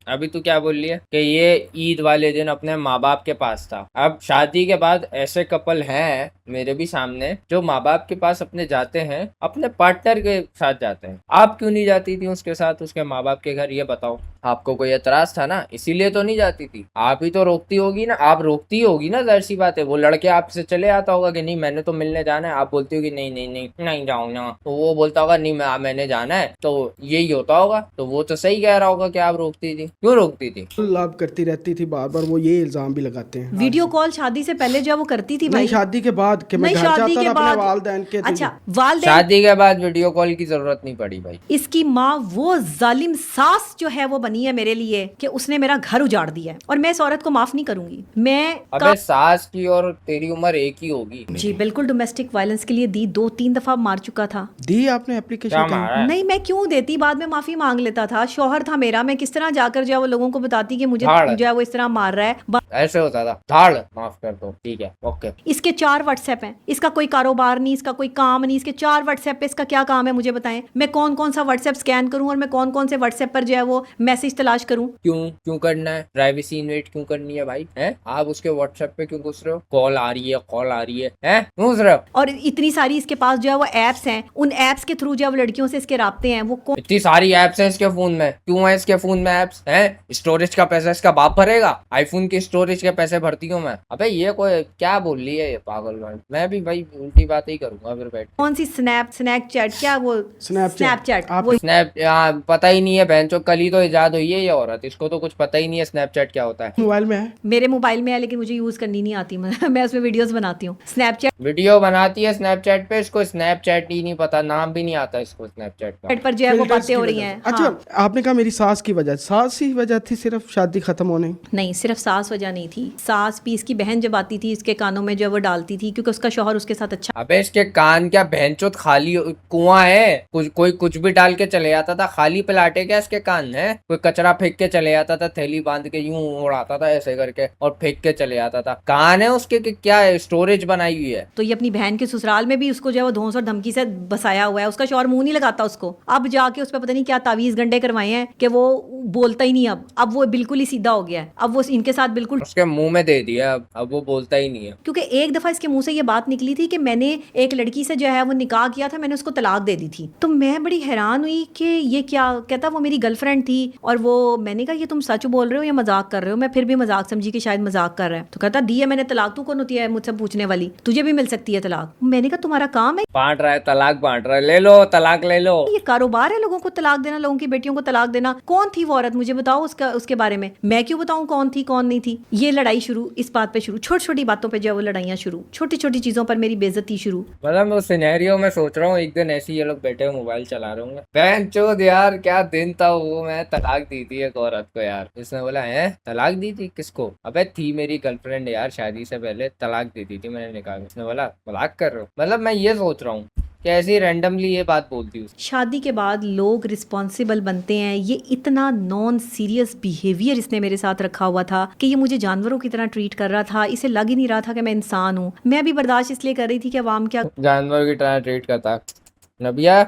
अभी तू क्या बोल रही है कि ये ईद वाले दिन अपने माँ बाप के पास था। अब शादी के बाद ऐसे कपल हैं मेरे भी सामने जो माँ बाप के पास अपने जाते हैं, अपने पार्टनर के साथ जाते हैं। आप क्यों नहीं जाती थी उसके साथ उसके माँ बाप के घर, ये बताओ। आपको कोई एतराज था ना, इसीलिए तो नहीं जाती थी। आप ही तो रोकती होगी ना, आप रोकती होगी ना, जाहिर सी बात है। वो लड़के आपसे चले आता होगा कि नहीं मैंने तो मिलने जाना है, आप बोलती होगी नहीं नहीं नहीं नहीं जाऊँ ना, तो वो बोलता होगा नहीं मैंने जाना है, तो यही होता होगा। तो वो तो सही कह रहा होगा कि आप रोकती थी। क्यों रोकती थी? आप करती रहती थी बार बार, वो ये इल्जाम भी लगाते हैं। वीडियो कॉल शादी से पहले जो वो करती थी भाई। नहीं शादी के बाद कि मैं नहीं, घर शादी जाता के था अपने बाद। वालिदैन के। अच्छा, वालिदैन। शादी के बाद वीडियो कॉल की जरूरत नहीं पड़ी भाई। इसकी माँ वो जालिम सास जो है वो बनी है मेरे लिए कि उसने मेरा घर उजाड़ दिया है और मैं इस औरत को माफ नहीं करूंगी। मैं अबे सास की और तेरी उम्र एक ही होगी। जी बिल्कुल, डोमेस्टिक वायलेंस के लिए दी 2-3 दफा मार चुका था। दी आपने एप्लीकेशन? क्या मारा है? नहीं मैं क्यों देती, बाद में माफी मांग लेता था। शौहर था मेरा, मैं किस तरह जाकर जो है वो लोगों को बताती कि मुझे धाड़। जो है वो इस तरह मार रहा है। ऐसे होता था, धाड़ माफ कर दो, ठीक है ओके। इसके 4 व्हाट्सएप हैं, इसका कोई कारोबार नहीं, इसका कोई काम नहीं, इसके 4 व्हाट्सएप पे इसका क्या काम है मुझे बताएं। मैं कौन कौन सा व्हाट्सएप स्कैन करूं और मैं कौन कौन से व्हाट्सएप पर जो है वो मैसेज तलाश करूं। क्यों करना है? प्राइवेसी इन्वेट क्यों करनी है भाई? हैं आप उसके व्हाट्सएप पे क्यों घुस रहे हो? कॉल आ रही है हैं क्यों घुस रहे हो? और इतनी सारी इसके पास जो है वो एप्स हैं, उन एप्स के थ्रू जो है वो लड़कियों से इसके राब्ते हैं। वो कौन इतनी सारी एप्स हैं इसके फोन में, क्यों है इसके फोन में एप्स हैं? स्टोरेज का पैसा इसका बाप भरेगा? आईफोन की स्टोरेज के पैसे भरती हूँ मैं। अबे ये कोई क्या बोल रही है ये पागल भाई। मैं भी भाई उल्टी बात ही करूंगा फिर बैठ। कौन सी स्नैपचैट क्या वो स्नैपचैट वो स्नैप पता ही नहीं है बहन चो, कल ही तो इजाद हुई है ये औरत, इसको तो कुछ पता ही नहीं है स्नैपचैट क्या होता है। मोबाइल में है? मेरे मोबाइल में है लेकिन मुझे यूज करनी नहीं आती। मैं उसमें वीडियोस बनाती हूँ। स्नैपचैट वीडियो बनाती है स्नैपचैट पे, इसको स्नैपचैट ही नहीं पता, नाम भी नहीं आता इसको स्नैपचैट का। पर जो है वो फिल्टर्स बातें की हो रही वजह हैं। से। अच्छा हाँ। आपने कहा मेरी सास की वजह, सास ही वजह थी सिर्फ शादी खत्म होने? नहीं, सिर्फ सास वजह नहीं थी। सास भी इसकी बहन जब आती थी इसके कानों में जो है वो डालती थी क्योंकि उसका शौहर उसके साथ अच्छा। अबे इसके कान क्या बहनचोद खाली कुआं है? कोई कुछ भी डाल के चले जाता था, खाली पिलाटे क्या इसके कान है? कोई कचरा फेंक के चले जाता था, थैली बांध के यूं उड़ाता था ऐसे करके और फेंक के चले जाता था। कान है उसके कि क्या है? स्टोरेज बनाई हुई है। तो ये अपनी बहन के ससुराल में भी उसको जो है वो धौंस और धमकी से बसाया हुआ है। उसका शौहर मुंह नहीं लगाता उसको। अब जाके उस पर पता नहीं क्या तावीज गंडे करवाए हैं कि वो बोलता ही नहीं। अब वो बिल्कुल ही सीधा हो गया है। अब वो इनके साथ बिल्कुल उसके मुंह में दे दिया, अब वो बोलता ही नहीं है। क्योंकि एक दफा इसके मुंह से ये बात निकली थी कि मैंने एक लड़की से जो है वो निकाह किया था, मैंने उसको तलाक दे दी थी। तो मैं बड़ी हैरान हुई कि ये क्या कहता, वो मेरी गर्लफ्रेंड थी और वो मैंने कहा ये तुम सच बोल रहे हो या मजाक कर रहे हो? मैं फिर भी मजाक समझी कि शायद मजाक कर रहा है। तो कहता दी है मैंने तलाक, तू कौन होती है मुझसे पूछने वाली, तुझे भी मिल सकती है तलाक। मैंने कहा तुम्हारा काम है, बांट रहा है तलाक, बांट रहा है, ले लो तलाक ले लो। ये कारोबार है लोगों को तलाक देना, लोगों की बेटियों को तलाक देना। कौन थी वो औरत, मुझे बताओ उसके बारे में। मैं क्यों बताऊं कौन थी कौन नहीं थी? ये लड़ाई शुरू इस बात पे शुरू, छोटी छोटी बातों पे जो है वो लड़ाइयां शुरू, छोटी छोटी चीजों पर मेरी बेइज्जती शुरू। मतलब मैं उस सिनेरियो में सोच रहा हूँ एक दिन ऐसे ये लोग बैठे मोबाइल चला रहे होंगे, बहन चोद यार क्या दिन था वो, मैं तलाक दी थी एक औरत को यार। इसने बोला है तलाक दी थी किसको? अबे थी मेरी गर्लफ्रेंड यार, शादी से पहले तलाक दे दी थी मैंने निकाह में। इसने बोला मजाक कर रहे हो? मतलब मैं ये सोच रहा हूँ कि ऐसी रैंडमली ये बात बोलती हूँ। शादी के बाद लोग रिस्पॉन्सिबल बनते हैं। ये इतना नॉन सीरियस बिहेवियर इसने मेरे साथ रखा हुआ था कि ये मुझे जानवरों की तरह ट्रीट कर रहा था। इसे लग ही नहीं रहा था कि मैं इंसान हूँ। मैं भी बर्दाश्त इसलिए कर रही थी कि अवाम क्या जानवर की तरह ट्रीट करता। नबिया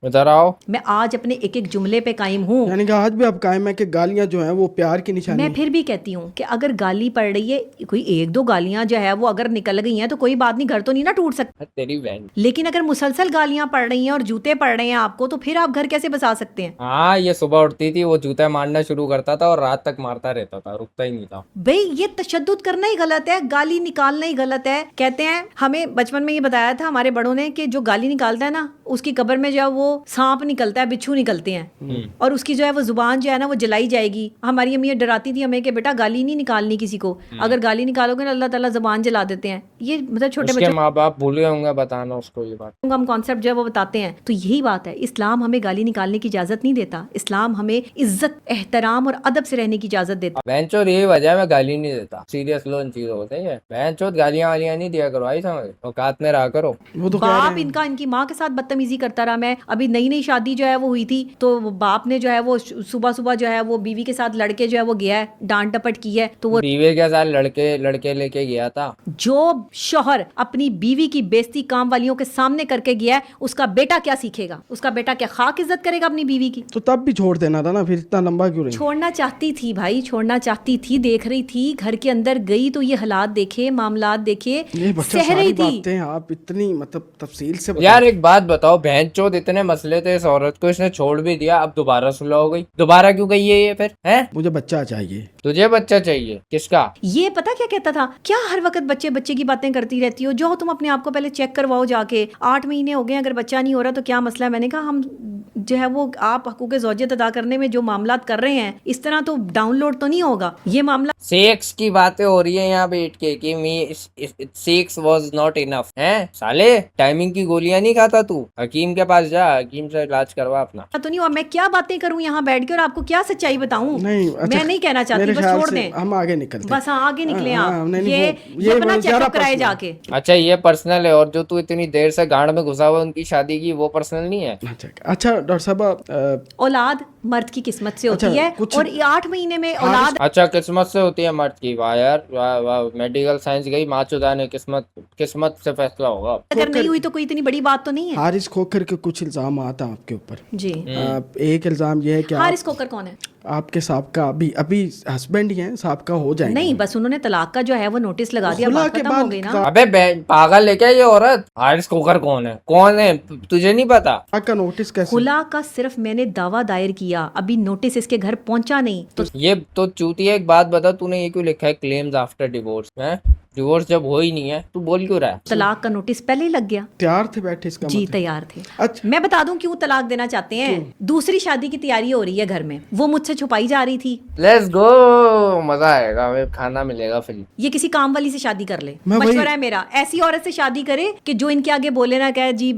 उधर आओ। मैं आज अपने एक एक जुमले पे कायम हूँ। यानी कि आज भी आप कायम है कि गालियां जो हैं वो प्यार की निशानी मैं फिर भी कहती हूँ कि अगर गाली पड़ रही है, कोई एक दो गालियां जो है वो अगर निकल गई हैं तो कोई बात नहीं, घर तो नहीं ना टूट सकता। तेरी बहन। लेकिन अगर मुसलसल गालियां पड़ रही हैं और जूते पड़ रहे हैं आपको, तो फिर आप घर कैसे बसा सकते हैं? हाँ ये सुबह उठती थी वो जूते मारना शुरू करता था और रात तक मारता रहता था, रुकता ही नहीं था। भाई ये तशद्दुद करना ही गलत है, गाली निकालना ही गलत है। कहते हैं हमें बचपन में ये बताया था हमारे बड़ों ने कि जो गाली निकालता है ना उसकी कब्र में जो है वो सांप निकलता है, बिच्छू निकलते हैं और उसकी जो है वो जुबान जो है ना वो जलाई जाएगी। हमारी अम्मी डराती थी हमें कि बेटा गाली नहीं निकालनी किसी को, अगर गाली निकालोगे ना अल्लाह ताला जुबान जला देते हैं। ये मतलब छोटे उसके माँ बाप भूले होंगे बताना उसको ये बात। हम कॉन्सेप्ट जो है वो बताते हैं। तो यही बात है, इस्लाम हमें गाली निकालने की इजाजत नहीं देता। इस्लाम हमें इज्जत, एहतराम और अदब से रहने की इजाजत देता है। बहनचोद यही वजह मैं गाली नहीं देता। सीरियस लो इन चीजों होते हैं। बहनचोद गालियां वालियां नहीं दिया करो, आई समझ, औकात में रहा करो। वो तो कह रहे बाप हैं। इनका इनकी माँ के साथ बदतमीजी करता रहा। मैं अभी नई नई शादी जो है वो हुई थी तो बाप ने जो है वो सुबह सुबह जो है वो बीवी के साथ लड़के जो है वो गया है, डांट टपट की है। तो वो बीवी के साथ लड़के लेके गया था। जो शौहर अपनी बीवी की बेइज्जती काम वालियों के सामने करके गया है, उसका बेटा क्या सीखेगा? उसका बेटा क्या खाक इज्जत करेगा अपनी बीवी की? तो तब भी छोड़ देना था ना, फिर इतना लंबा क्यों रही? छोड़ना चाहती थी भाई, छोड़ना चाहती थी। देख रही थी घर के अंदर गई तो ये हालात देखे, मामलात देखे, ये बच्चा सह सारी रही थी। बातें आप इतनी मतलब तफसील से यार एक बात बताओ, बहनचोद इतने मसले थे इस औरत को, इसने छोड़ भी दिया, अब दोबारा सुलह हो गई। दोबारा क्यों गई है ये फिर? है मुझे बच्चा चाहिए। तुझे बच्चा चाहिए? किसका? ये पता क्या कहता था, क्या हर वक्त बच्चे बच्चे की बातें करती रहती हो? जो तुम अपने आप को पहले चेक करवाओ जाके। 8 महीने हो गए, अगर बच्चा नहीं हो रहा तो क्या मसला है? मैंने कहा हम जो है वो आप हकूक़ ज़ौजियत अदा करने में जो मामलात कर रहे हैं इस तरह तो डाउनलोड तो नहीं होगा ये मामला। सेक्स की बातें हो रही है यहाँ बैठ के कि मी सेक्स वाज नॉट इनफ है। साले टाइमिंग की गोलियां नहीं खाता तू? हकीम के पास जा, हकीम से इलाज करवा अपना। तो नहीं हुआ। मैं क्या बातें करूं यहाँ बैठ के और आपको क्या सच्चाई बताऊं? नहीं, अच्छा, मैं नहीं कहना चाहती, मेरे बस ख्याल छोड़ से दें। हम आगे निकलते बस हाँ आगे निकले हाँ, आप। नहीं, ये वो अपना ज़्यादा चेकअप कराए पर्सनल। जाके। अच्छा ये पर्सनल है, और जो तू इतनी देर से गांड में घुसा हुआ उनकी शादी की वो पर्सनल नहीं है? अच्छा डॉक्टर साहब, औलाद मर्द की किस्मत से होती अच्छा, है कुछ- और 8 महीने में औलाद अच्छा किस्मत से होती है मर्द की? वाह यार वाह वाह, मेडिकल साइंस गई माँ चुदाने, किस्मत से फैसला होगा। अगर नहीं हुई तो कोई इतनी बड़ी बात तो नहीं है। हारिस खोखर के कुछ इल्जाम आता है आपके ऊपर। जी एक इल्जाम ये है कि हारिस खोकर कौन है? आपके साहबका अभी हस्बैंड ही हैं, साहबका हो जाएंगे। नहीं बस उन्होंने तलाक का जो है वो नोटिस लगा दिया, खुला बात के खत्म हो बाद गई ना। अबे पागल है क्या ये औरत? हारिस खोखर कौन है? कौन है तुझे नहीं पता? का नोटिस कैसे? खुला का सिर्फ मैंने दावा दायर किया, अभी नोटिस इसके घर पहुंचा नहीं। तो ये तो चूतिया, एक बात बता, तूने ये क्यों लिखा है क्लेम्स आफ्टर डिवोर्स? है डिवोर्स जब हो ही नहीं है तू बोल क्यों रहा है? तलाक का नोटिस पहले ही लग गया। तैयार थे बैठे इसका जी मतलब? तैयार थे। अच्छा। मैं बता दूं क्यों तलाक देना चाहते हैं। दूसरी शादी की तैयारी हो रही है घर में, वो मुझसे छुपाई जा रही थी। लेट्स गो, मजा आएगा, हमें खाना मिलेगा फ्री। ये किसी काम वाली से शादी कर ले, मैं वही- मशवरा है मेरा। ऐसी औरत से शादी करे कि जो इनके आगे बोले ना, कहे जी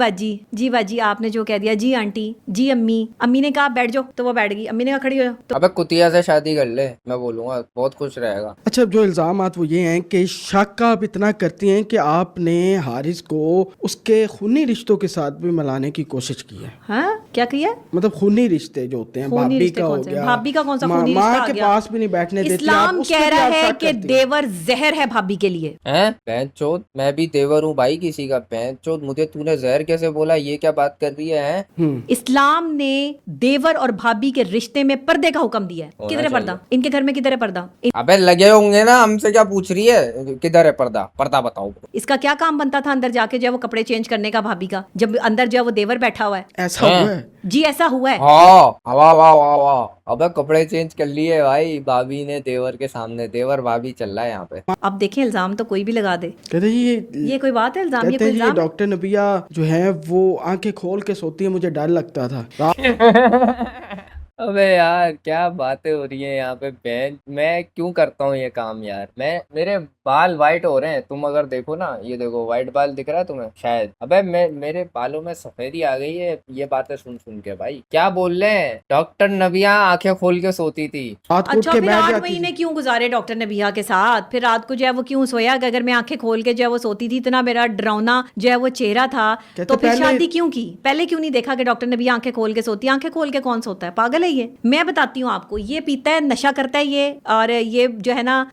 बाजी आपने जो कह दिया, जी आंटी, जी अम्मी। अम्मी ने कहा बैठ जाओ तो वो बैठ गई, अम्मी ने कहा खड़ी हो जाओ तो अबे कुतिया से शादी कर ले, मैं बोलूंगा बहुत खुश रहेगा। अच्छा जो इल्जाम वो ये हैं कि शक आप इतना करती हैं कि आपने हारिस को उसके खूनी रिश्तों के साथ भी मिलाने की कोशिश की है। हाँ क्या किया? मतलब खूनी रिश्ते जो होते हैं, खूनी भाभी रिश्ते का हो कौन से? गया, भाभी का कौन सा खूनी माँ रिश्ता आ के गया? पास भी नहीं बैठने देती। इस्लाम आप उस पे कह भी रहा आप है शक कि करती हैं। देवर जहर है भाभी के लिए। हैं बहनचोद, मैं भी देवर हूँ भाई किसी का। बहनचोद मुझे तूने जहर कैसे बोला? ये क्या बात कर रही है? इस्लाम ने देवर और भाभी के रिश्ते में पर्दे का हुक्म दिया है। किधर है पर्दा? इनके घर में किधर है पर्दा? अबे लगे होंगे ना, हमसे क्या पूछ रही है कि किधर है पर्दा? पर्दा बताओ। इसका क्या काम बनता था अंदर जाके जो है वो कपड़े चेंज करने का भाभी का, जब अंदर जो है वो देवर बैठा हुआ है? ऐसा हुआ है? जी ऐसा हुआ है। हाँ, वाह वाह वाह वाह, अबे कपड़े चेंज कर लिए भाई भाभी ने देवर के सामने। देवर भाभी चल रहा है यहाँ पे। अब देखें, इल्जाम तो कोई भी लगा दे। कहते हैं ये कोई बात है? इल्जाम? ये कहते कोई हैं ये इल्जाम? डॉक्टर नबिया जो है वो आंखें खोल के सोती है, मुझे डर लगता था। अबे यार क्या बातें हो रही हैं यहाँ पे बहन। मैं क्यों करता हूँ ये काम यार? मेरे बाल वाइट हो रहे हैं, तुम अगर देखो ना, ये देखो वाइट बाल दिख रहा है तुम्हें शायद। अबे मेरे बालों में सफेदी आ गई है ये बातें सुन सुन के। भाई क्या बोल रहे हैं? डॉक्टर नबिया आंखें खोल के सोती थी। रात को उठ अच्छा, के फिर बैठ 8 जाती महीने थी। क्यों गुजारे डॉक्टर नबिया के साथ? फिर रात को जो है वो क्यों सोया? कि अगर मैं आंखें खोल के जो है वो सोती थी, इतना मेरा डरावना जो है वो चेहरा था, कहते तो फिर पहले- शादी क्यों की? पहले क्यों नहीं देखा कि डॉक्टर नबिया आंखें खोल के सोती है? आंखें खोल के कौन सोता है? पागल है ये। मैं बताती हूँ आपको, ये पीता है, नशा करता है ये, और ये जो है ना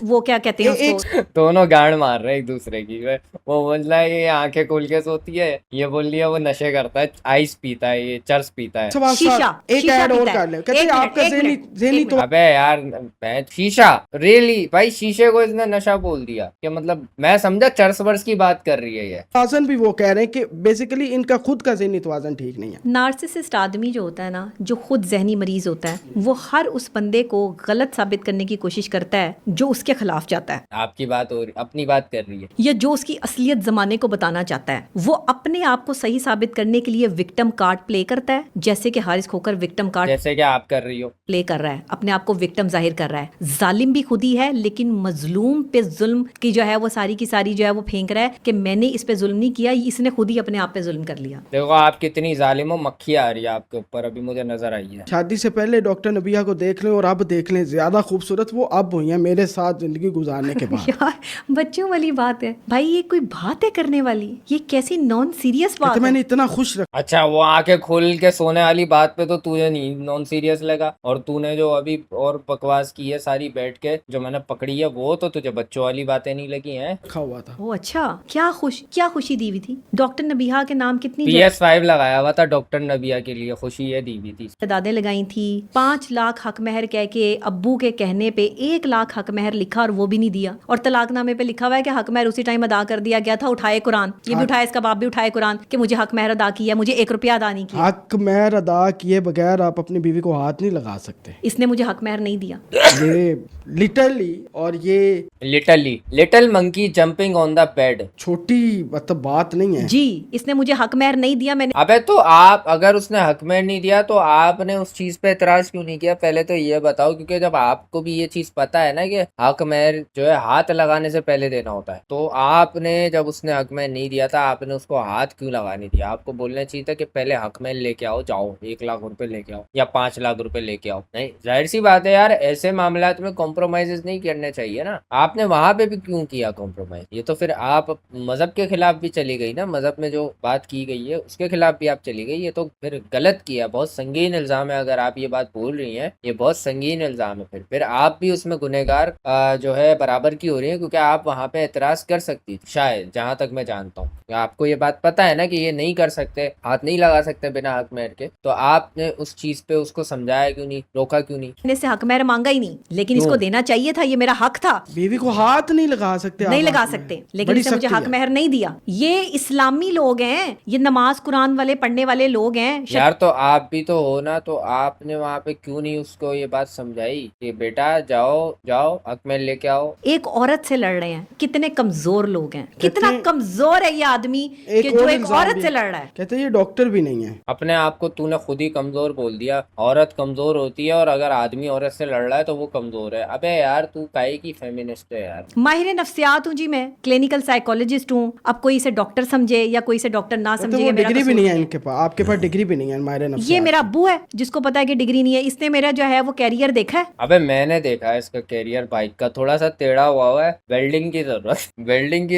वो क्या कहते हैं उसको, दोनों गांड मार रहे हैं एक दूसरे की। वो बोल रहा है ये आंखें खोल के सोती है, ये बोल रही है वो नशे करता है, आइस पीता है, ये चर्स पीता है। अच्छा, शीशा। एक शीशा ऐड और पीता है। कर ले। कहते एक हैं मिनट, आपका एक ज़हनी मिनट, ज़हनी एक तो अबे यार मैं शीशा रियली भाई, शीशे को इसने नशा बोल दिया क्या? मतलब मैं समझा चर्स वर्स की बात कर रही है ये। तवाज़न भी वो कह रहे हैं कि बेसिकली इनका खुद का ज़हनी तवाज़न ठीक नहीं है। नार्सिसिस्ट आदमी जो होता है ना, जो खुद जहनी मरीज होता है, वो हर उस बंदे को गलत साबित करने की कोशिश करता है जो उसके खिलाफ जाता है, आपकी बात हो रही, अपनी बात कर रही है। या जो उसकी असलियत जमाने को बताना चाहता है। वो अपने आप को सही साबित करने के लिए विक्टिम कार्ड प्ले करता है, जैसे कि हारिस खोकर विक्टिम कार्ड जैसे कि आप कर रही हो। प्ले कर रहा है, अपने आप को विक्टिम जाहिर कर रहा है। जालिम भी खुद ही है, लेकिन मजलूम पे जुल्म की जो है वो सारी की सारी जो है वो फेंक रहा है कि मैंने इस पे जुल्म नहीं किया, इसने खुद ही अपने आप पे जुल्म कर लिया। देखो आप कितनी जालिम हो, मक्खी आ रही है आपके ऊपर, अभी मुझे नजर आई है। शादी से पहले डॉक्टर नबिया को देख लें और अब देख लें, ज्यादा खूबसूरत वो अब हुई हैं मेरे साथ जिंदगी गुजारने के बाद। यार बच्चों वाली बात है भाई, ये कोई बात है करने वाली? ये कैसी नॉन सीरियस बात कहते है? मैंने इतना खुश रखा। अच्छा वो आंखें खोल के सोने वाली बात पे तो तुझे नहीं नॉन सीरियस लगा, और तूने जो अभी और बकवास की है सारी बैठ के जो मैंने पकड़ी है, वो तो तुझे बच्चों वाली बातें नहीं लगी हैं। हुआ था। ओ अच्छा, क्या खुशी दी हुई थी? डॉक्टर नबीहा के नाम कितनी PS5 लगाया हुआ था डॉक्टर नबिया के लिए, खुशी ये दी हुई थी। दादें लगाई थी। 5 लाख हक महर कह के अब्बू के कहने पे 1 लाख हक महर लिखा और वो भी नहीं दिया, और तलाकनामे पे लिखा हुआ है कि हक महर उसी टाइम अदा कर दिया गया था। उठाए कुरान, ये भी उठाया, इसका बाप भी उठाए कुरान कि मुझे हक महर अदा किया, मुझे 1 रुपया अदा नहीं किया। हक महर अदा किए बगैर आप अपनी बीवी को हाथ नहीं लगा सकते। इसने मुझे हक महर नहीं दिया। ये लिटरली, और ये little monkey jumping on the bed. छोटी मतलब बात नहीं है जी, इसने मुझे हक महर नहीं दिया। मैंने अबे तो आप अगर उसने हक में नहीं दिया तो आपने उस चीज पे एतराज क्यों नहीं किया? पहले तो ये बताओ, क्योंकि जब आपको भी ये चीज पता है ना कि हक महर जो है हाथ लगाने से पहले देना होता है, तो आपने जब उसने हक महर नहीं दिया था आपने उसको हाथ क्यों लगाने दिया? आपको बोलना चाहिए था कि पहले हक महर लेके आओ, जाओ 1 लाख रुपए लेके आओ या 5 लाख रुपए लेके आओ। नहीं, जाहिर सी बात है यार, ऐसे मामलात में कॉम्प्रोमाइज नहीं करने चाहिए ना। आपने वहां पे भी क्यों किया कॉम्प्रोमाइज? ये तो फिर आप मजहब के खिलाफ भी चली गई ना, मजहब में जो बात की गई है उसके खिलाफ भी आप चली गई। ये तो फिर गलत किया, बहुत संगीन इल्जाम है। अगर आप ये बात बोल रही हैं, ये बहुत संगीन इल्जाम है। फिर आप भी उसमें गुनहगार जो है बराबर की हो रही है, क्योंकि आप वहां पे एतराज कर सकती थी शायद, जहां तक मैं जानता हूँ। आपको ये बात पता है ना कि ये नहीं कर सकते, हाथ नहीं लगा सकते बिना हक महर के, तो आपने उस चीज पे उसको समझाया क्यों नहीं, रोका क्यों नहीं? मैंने से हक महर मांगा ही नहीं, लेकिन इसको देना चाहिए था, ये मेरा हक था। बीवी को हाथ नहीं लगा सकते, नहीं आप लगा हाथ में। सकते, लेकिन बड़ी इसने मुझे सख्ती हक है। महर नहीं दिया। ये इस्लामी लोग हैं, ये नमाज कुरान वाले पढ़ने वाले लोग हैं। यार तो आप भी तो हो ना, तो आपने वहां पे क्यों नहीं उसको ये बात समझाई कि बेटा जाओ जाओ हक महर लेके आओ? एक औरत से लड़ रहे हैं, कितने कमजोर लोग हैं, कितना कहते- कमजोर है ये आदमी कि जो और एक इल्जाम औरत भी- से लड़ रहा है। कहते ये डॉक्टर भी नहीं है। अपने आप को तूने खुद ही कमजोर बोल दिया। औरत कमजोर होती है, और अगर आदमी औरत से लड़ रहा है तो वो कमजोर है। अबे यार तू काहे की फेमिनिस्ट है यार? माहिर नफ्सियात हूँ जी, मैं क्लिनिकल साइकोलॉजिस्ट हूँ। अब कोई इसे डॉक्टर समझे या कोई इसे डॉक्टर ना तो समझे, वो ये मेरा डिग्री भी कसूर नहीं है इनके पास, आपके पास डिग्री भी नहीं है मायरे नफ्सियात। ये मेरा अब्बू है जिसको पता है कि डिग्री नहीं है। इसने मेरा जो है वो कैरियर देखा है। अबे मैंने देखा है इसका कैरियर, बाइक का थोड़ा सा टेढ़ा हुआ है, वेल्डिंग की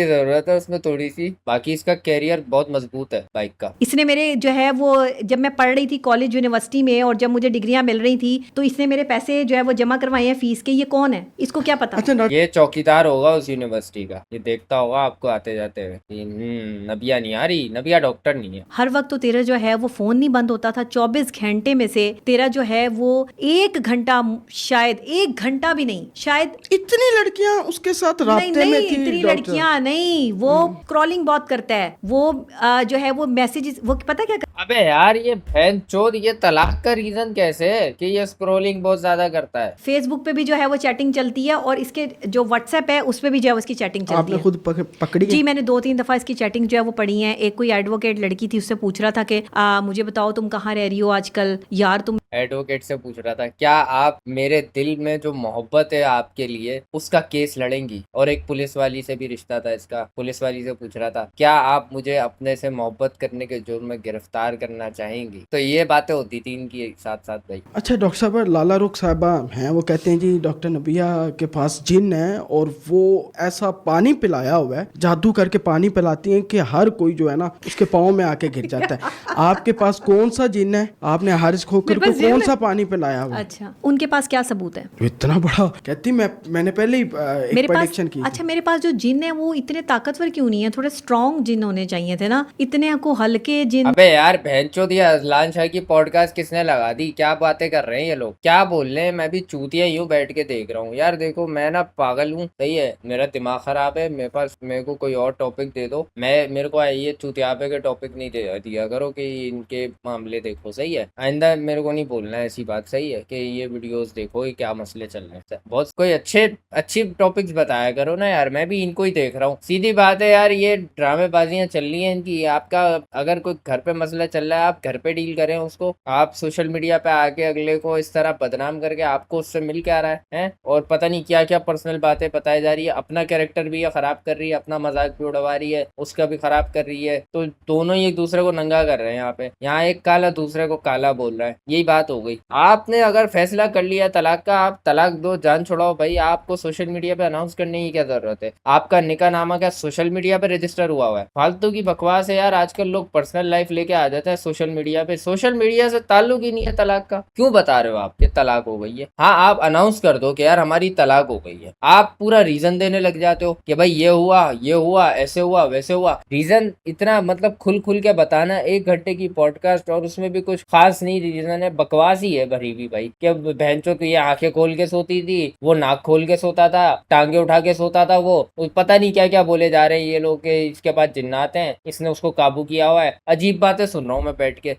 जरूरत है उसमें थोड़ी सी, बाकी इसका कैरियर बहुत मजबूत है बाइक का। इसने मेरे जो है वो, जब मैं पढ़ रही थी कॉलेज यूनिवर्सिटी में और जब मुझे डिग्रियां मिल रही थी, तो इसने मेरे पैसे जो है वो जमा करवाए हैं फीस के। ये कौन है, इसको क्या पता? अच्छा ये चौकीदार होगा उस यूनिवर्सिटी का, ये देखता होगा आपको आते जाते हुए। नबिया नहीं आ रही, नबिया डॉक्टर नहीं है। हर वक्त तो तेरा जो है वो फोन नहीं बंद होता था, 24 घंटे में से तेरा जो है वो 1 घंटा, शायद 1 घंटा भी नहीं, शायद इतनी लड़कियां उसके साथ नहीं राब्ते में नहीं थी इतनी डॉक्टर? लड़कियां नहीं, वो क्रॉलिंग बहुत करता है वो, जो है वो मैसेजेस, वो पता क्या अबे यार ये बहन चोद, ये तलाक का रीजन कैसे है कि ये स्क्रोलिंग बहुत ज्यादा करता है? फेसबुक पे भी जो है वो चैटिंग चलती है, और इसके जो व्हाट्सएप है उस पे भी जो है उसकी चैटिंग चलती आपने है। खुद पकड़ी है? जी, मैंने 2-3 दफा इसकी चैटिंग जो है वो पढ़ी है। एक कोई एडवोकेट लड़की थी, उससे पूछ रहा था कि मुझे बताओ तुम कहाँ रह रही हो आजकल, यार तुम एडवोकेट से पूछ रहा था क्या आप मेरे दिल में जो मोहब्बत है आपके लिए उसका केस लड़ेंगी? और एक पुलिस वाली से भी रिश्ता था इसका, पुलिस वाली से पूछ रहा था क्या आप मुझे अपने से मोहब्बत करने के जुर्म में गिरफ्तार करना चाहेंगी? तो ये बातें होती थी इनकी साथ साथ भाई। अच्छा डॉक्टर साहब, लाला रुख साहबा हैं, वो कहते हैं जी डॉक्टर नबिया के पास जिन है और वो ऐसा पानी पिलाया हुआ है, जादू करके पानी पिलाती हैं कि हर कोई जो है ना उसके पाँव में आके गिर जाता है। आपके पास कौन सा जिन है? आपने हारिस खोकर को कौन सा पानी पिलाया हुआ है? अच्छा, उनके पास क्या सबूत है? इतना बड़ा कहती, मैंने पहले ही एक मेरे पास, प्रेडिक्शन की थी। अच्छा मेरे पास जो जिन है वो इतने ताकतवर क्यों नहीं है? थोड़े स्ट्रॉन्ग जिन होने चाहिए थे ना, इतने को हल्के जिन। अबे यार बहनचोद, ये अजलान शाह की पॉडकास्ट किसने लगा दी? क्या बातें कर रहे हैं ये लोग, क्या बोल रहे हैं? मैं भी चूतिया यूं बैठ के देख रहा हूँ यार। देखो मैं ना पागल हूँ, सही है, मेरा दिमाग खराब है, मेरे पास, मेरे को कोई और टॉपिक दे दो। मेरे को ये चूतियापे के टॉपिक नहीं दिया करो कि इनके मामले देखो, सही है? आइंदा मेरे को नहीं बोलना है ऐसी बात, सही है, कि ये वीडियोस देखो ये क्या मसले चल रहे हैं। बहुत कोई अच्छी टॉपिक्स बताया करो ना यार, मैं भी इनको ही देख रहा हूँ। सीधी बात है यार, ये ड्रामेबाजियां चल रही हैं इनकी। आपका अगर कोई घर पे मसला चल रहा है, आप घर पे डील करें उसको। आप सोशल मीडिया पे आके अगले को इस तरह बदनाम करके आपको उससे मिल के आ रहा है? और पता नहीं क्या क्या पर्सनल बातें बताई जा रही है, अपना कैरेक्टर भी ये खराब कर रही है, अपना मजाक भी उड़वा रही है, उसका भी खराब कर रही है। तो दोनों ही एक दूसरे को नंगा कर रहे हैं यहाँ पे। यहाँ एक काला दूसरे को काला बोल रहा है, यही बात हो गई। आपने अगर फैसला कर लिया तलाक का, आप तलाक दो, जान छुड़ाओ भाई। आपको सोशल मीडिया पे अनाउंस करने की क्या जरूरत है? आपका निकाह नामा क्या सोशल मीडिया पे रजिस्टर हुआ है? फालतू की बकवास है यार। आजकल लोग पर्सनल लाइफ लेके आ जाते हैं सोशल मीडिया पे। सोशल मीडिया से ताल्लुक ही नहीं है तलाक का। क्यों बता रहे हो आप कि तलाक हो गई है? हाँ, आप अनाउंस कर दो कि यार हमारी तलाक हो गई है। आप पूरा रीजन देने लग जाते हो कि भाई ये हुआ, ऐसे हुआ, वैसे हुआ। रीजन इतना मतलब खुल के बताना, 1 घंटे की पॉडकास्ट और उसमें भी कुछ खास नहीं रीजन है, बकवास ही है भरी भी भाई। कि बहनचोद तो ये आंखें खोल के सोती थी, वो नाक खोल के सोता था, टांगे उठा के सोता था, वो पता नहीं क्या क्या बोले जा रहे हैं ये लोग कि इसके पास जिन्नात हैं, इसने उसको काबू किया हुआ है। अजीब बातें सुन रहा हूँ मैं बैठ के।